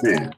Man,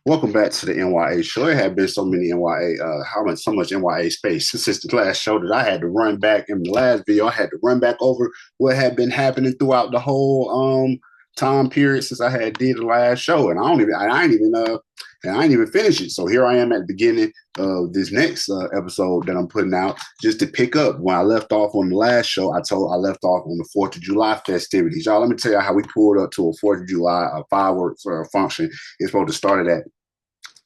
welcome back to the N.y.a show. It had been so many N.y.a, so much N.y.a space since the last show that I had to run back in the last video. I had to run back over what had been happening throughout the whole time period since I had did the last show, and I ain't even finished it. So here I am at the beginning of this next episode that I'm putting out, just to pick up when I left off on the last show. I left off on the 4th of July festivities. Y'all, let me tell you how we pulled up to a 4th of July fireworks function. It's supposed to start at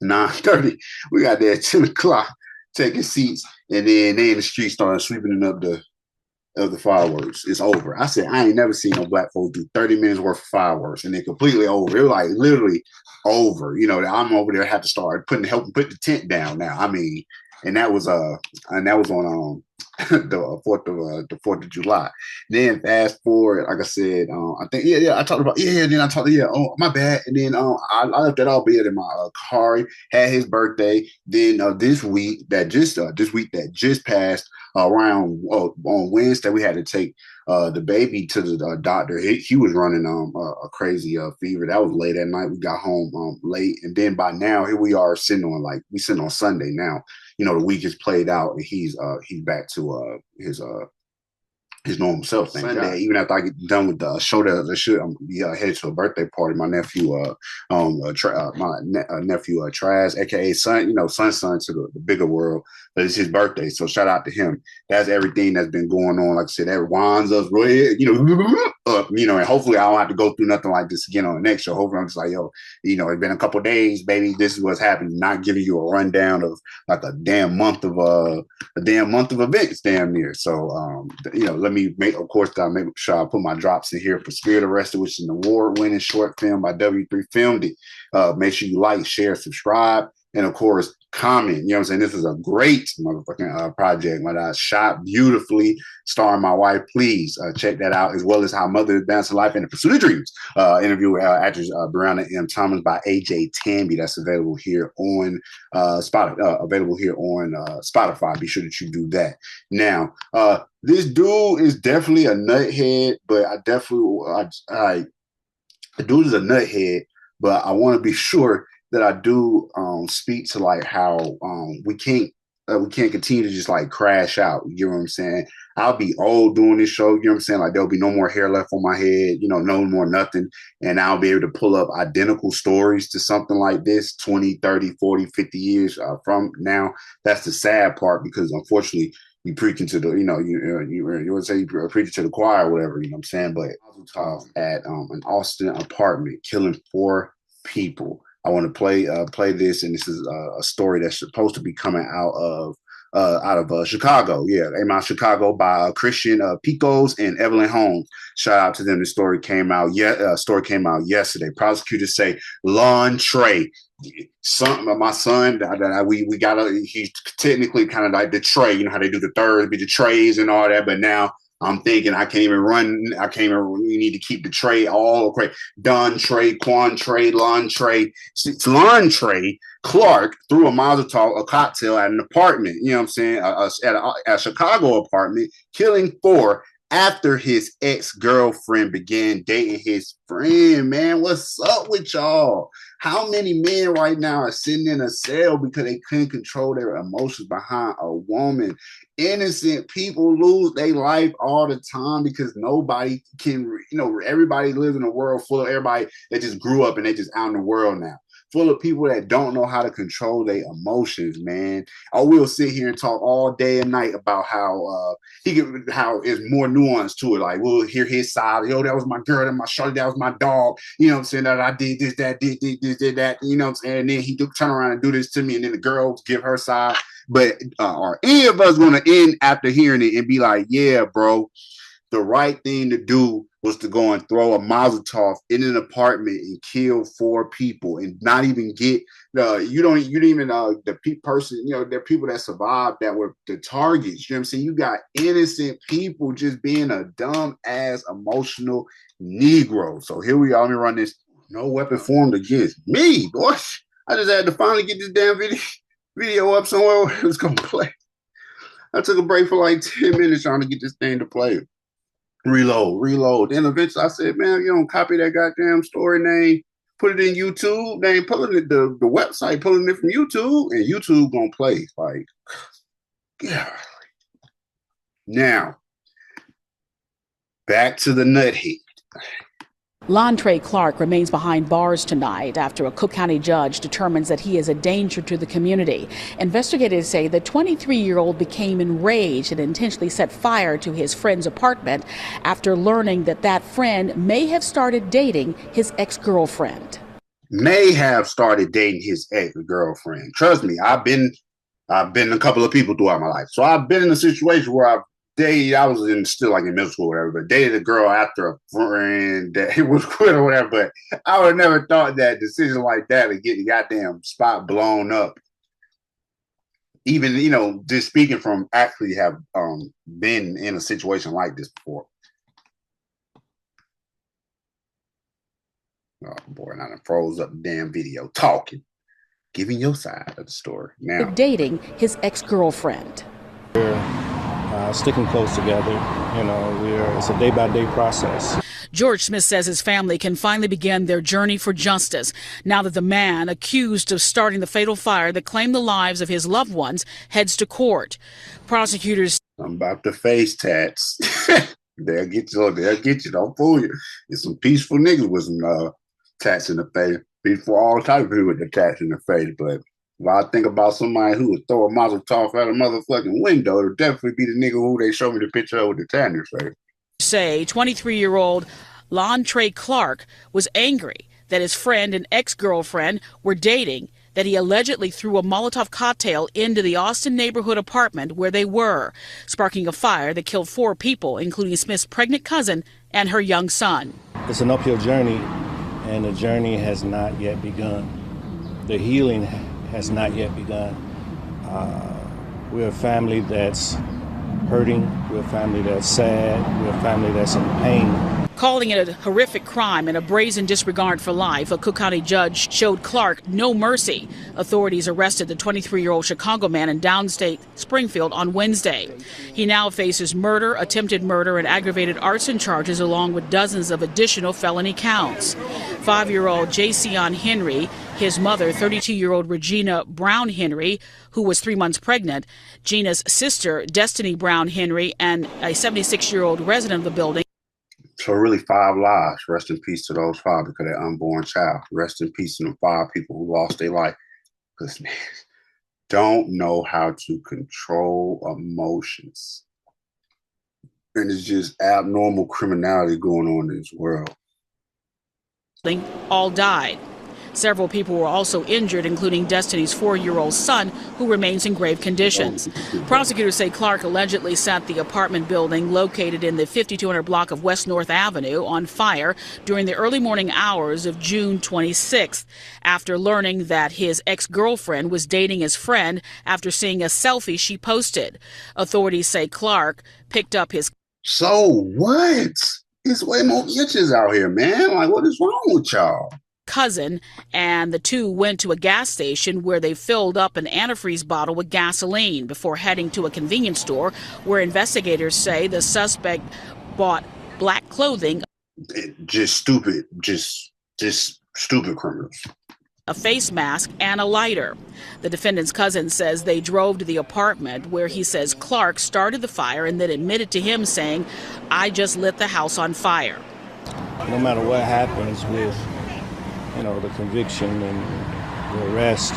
9:30. We got there at 10 o'clock, taking seats, and then they in the street started sweeping up the fireworks. It's over. I said, I ain't never seen no black folks do 30 minutes worth of fireworks, and they're completely over. It was like literally over. I'm over there, have to start helping put the tent down now. I mean, and that was on the 4th of July. Then fast forward, like I said, I think I talked about then I talked oh my bad, and then I left that all be in my car. Had his birthday. Then this week that just passed, around on Wednesday, we had to take the baby to the doctor. He was running a crazy fever. That was late at night. We got home late, and then by now here we are sitting on Sunday now. The week is played out, and he's back to his normal self. Thank Sunday, God. Even after I get done with the show, I'm headed to a birthday party. My nephew, nephew Traz, aka son, son to the bigger world, but it's his birthday, so shout out to him. That's everything that's been going on. Like I said, that winds us really, up, and hopefully I don't have to go through nothing like this again on the next show. Hopefully I'm just like, it's been a couple of days, baby. This is what's happening. Not giving you a rundown of like a damn month of events, damn near. So, let me make sure I put my drops in here for Spirit Arrested, which is an award-winning short film by W3 Filmed It. Make sure you like, share, subscribe, and of course, comment. You know what I'm saying? This is a great motherfucking project. When I shot beautifully, starring my wife. Please check that out, as well as How Mother Advanced Life in the Pursuit of Dreams. Interview with actress Breyonna M. Thomas by Ajay Tambe. That's available here on Spotify. Be sure that you do that. Now, this dude is definitely a nuthead, but the dude is a nuthead, but I want to be sure that I do speak to like how we can't continue to just like crash out. You know what I'm saying? I'll be old doing this show. You know what I'm saying? Like there'll be no more hair left on my head, no more nothing. And I'll be able to pull up identical stories to something like this 20, 30, 40, 50 years from now. That's the sad part, because unfortunately you preaching to the, you would say you preaching to the choir or whatever, you know what I'm saying? But at an Austin apartment, killing 4 people. I want to play this, and this is a story that's supposed to be coming out of Chicago. Yeah, came out of Chicago by Christian Picos and Evelyn Holmes. Shout out to them. The story came out. Story came out yesterday. Prosecutors say Lon Trey, my son, we got he's technically kind of like the tray. You know how they do the thirds, be the trays and all that, but now I'm thinking I can't even run. We need to keep the tray all okay. Don Trey, Quan Trey, Lon Trey. Lon Trey Clark threw a a cocktail at an apartment. You know what I'm saying? At a Chicago apartment, killing 4 after his ex-girlfriend began dating his friend. Man, what's up with y'all? How many men right now are sitting in a cell because they couldn't control their emotions behind a woman? Innocent people lose their life all the time because nobody can, everybody lives in a world full of everybody that just grew up and they just out in the world now. Full of people that don't know how to control their emotions, man. I will sit here and talk all day and night about how it's more nuanced to it. Like we'll hear his side. Yo, that was my girl, that my shorty, that was my dog. You know what I'm saying? That I did this, that, did that. You know what I'm saying? And then he turn around and do this to me, and then the girl give her side. But are any of us going to end after hearing it and be like, yeah, bro, the right thing to do was to go and throw a Mazel Tov in an apartment and kill 4 people and not even get the person, there are people that survived that were the targets. You know what I'm saying? You got innocent people just being a dumb ass emotional Negro. So here we are. Let me run this. No weapon formed against me, boy. I just had to finally get this damn video up somewhere where it was gonna play. I took a break for like 10 minutes trying to get this thing to play. Reload. Then eventually I said, man, you don't copy that goddamn story name put it in YouTube. They ain't pulling it, the website pulling it from YouTube, and YouTube gonna play. Like, yeah. Now, back to the Nuthead. Lontre Clark remains behind bars tonight after a Cook County judge determines that he is a danger to the community. Investigators say the 23-year-old became enraged and intentionally set fire to his friend's apartment after learning that that friend may have started dating his ex-girlfriend. May have started dating his ex-girlfriend. Trust me, I've been a couple of people throughout my life. So I've been in a situation where I've dated, I was still like in middle school or whatever, but dated a girl after a friend that was quit or whatever. But I would have never thought that decision like that to get the goddamn spot blown up. Even, just speaking from actually have been in a situation like this before. Oh boy, now I froze up the damn video talking, giving your side of the story. Now, dating his ex-girlfriend. We're sticking close together. It's a day-by-day process. George Smith says his family can finally begin their journey for justice now that the man accused of starting the fatal fire that claimed the lives of his loved ones heads to court. Prosecutors. I'm about to face tats. They'll get you. Don't fool you. It's some peaceful niggas with some tats in the face. Before all type of people with the tats in the face, but if I think about somebody who would throw a Mazel Tov out a motherfucking window, it'll definitely be the nigga who they show me the picture of with the tat in his face. Say 23-year-old Lontre Clark was angry that his friend and ex-girlfriend were dating, that he allegedly threw a Molotov cocktail into the Austin neighborhood apartment where they were, sparking a fire that killed 4 people, including Smith's pregnant cousin and her young son. It's an uphill journey, and the journey has not yet begun. The healing has not yet begun. We're a family that's hurting. We're a family that's sad. We're a family that's in pain. Calling it a horrific crime and a brazen disregard for life, a Cook County judge showed Clark no mercy. Authorities arrested the 23-year-old Chicago man in downstate Springfield on Wednesday. He now faces murder, attempted murder, and aggravated arson charges, along with dozens of additional felony counts. 5-year-old Jason Henry, his mother, 32-year-old Regina Brown Henry, who was 3 months pregnant, Gina's sister, Destiny Brown Henry, and a 76-year-old resident of the building. So really 5 lives. Rest in peace to those 5 because of their unborn child. Rest in peace to the 5 people who lost their life. Because man, don't know how to control emotions. And it's just abnormal criminality going on in this world. All died. Several people were also injured, including Destiny's 4-year-old son, who remains in grave conditions. Prosecutors say Clark allegedly set the apartment building located in the 5200 block of West North Avenue on fire during the early morning hours of June 26th, after learning that his ex-girlfriend was dating his friend after seeing a selfie she posted. Authorities say Clark picked up his... So what? It's way more bitches out here, man. Like, what is wrong with y'all? Cousin, and the two went to a gas station where they filled up an antifreeze bottle with gasoline before heading to a convenience store where investigators say the suspect bought black clothing. Just stupid criminals. A face mask and a lighter. The defendant's cousin says they drove to the apartment where he says Clark started the fire and then admitted to him saying, "I just lit the house on fire." No matter what happens with the conviction and the arrest,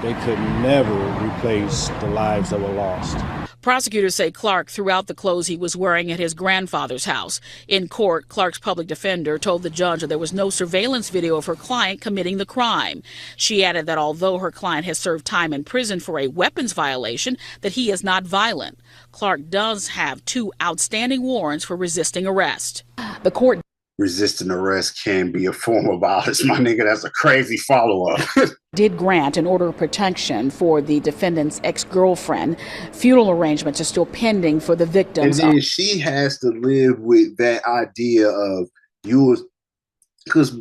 they could never replace the lives that were lost. Prosecutors say Clark threw out the clothes he was wearing at his grandfather's house. In court, Clark's public defender told the judge that there was no surveillance video of her client committing the crime. She added that although her client has served time in prison for a weapons violation, that he is not violent. Clark does have 2 outstanding warrants for resisting arrest. The court... Resisting arrest can be a form of violence, my nigga. That's a crazy follow-up. Did grant an order of protection for the defendant's ex-girlfriend. Funeral arrangements are still pending for the victims. And then she has to live with that idea of because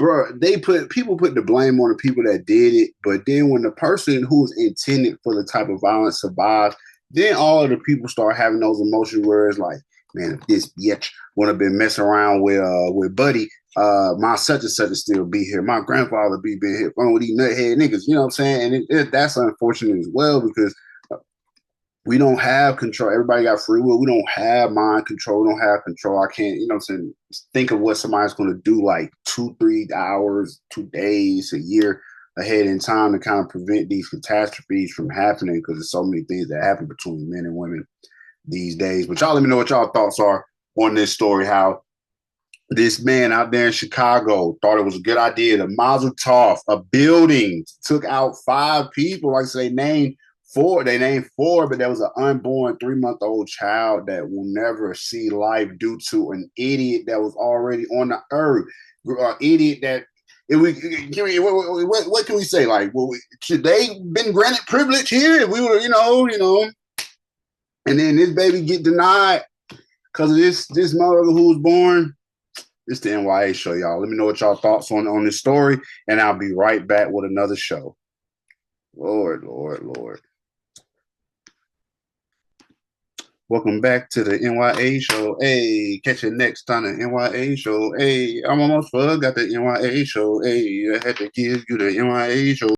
people put the blame on the people that did it, but then when the person who's intended for the type of violence survives, then all of the people start having those emotions where it's like, man, if this bitch would have been messing around with Buddy, my such and such still be here. My grandfather be been here with these nuthead niggas. You know what I'm saying? And that's unfortunate as well because we don't have control. Everybody got free will. We don't have mind control. We don't have control. I can't, you know what I'm saying, think of what somebody's going to do like 2-3 hours, 2 days, a year ahead in time to kind of prevent these catastrophes from happening because there's so many things that happen between men and women these days. But y'all let me know what y'all thoughts are on this story, how this man out there in Chicago thought it was a good idea to Mazel Tov, a building, took out 5 people. Like I say, named 4, but there was an unborn 3-month-old child that will never see life due to an idiot that was already on the earth. An idiot that, what can we say? Like, well, should they been granted privilege here? If we were, you know, and then this baby get denied because of this motherfucker who was born. It's the N.y.a show, y'all. Let me know what y'all thoughts on this story, and I'll be right back with another show. Lord. Welcome back to the N.y.a show. Hey, catch you next time the N.y.a show. Hey, I'm almost forgot the N.y.a show. Hey, I had to give you the N.y.a show.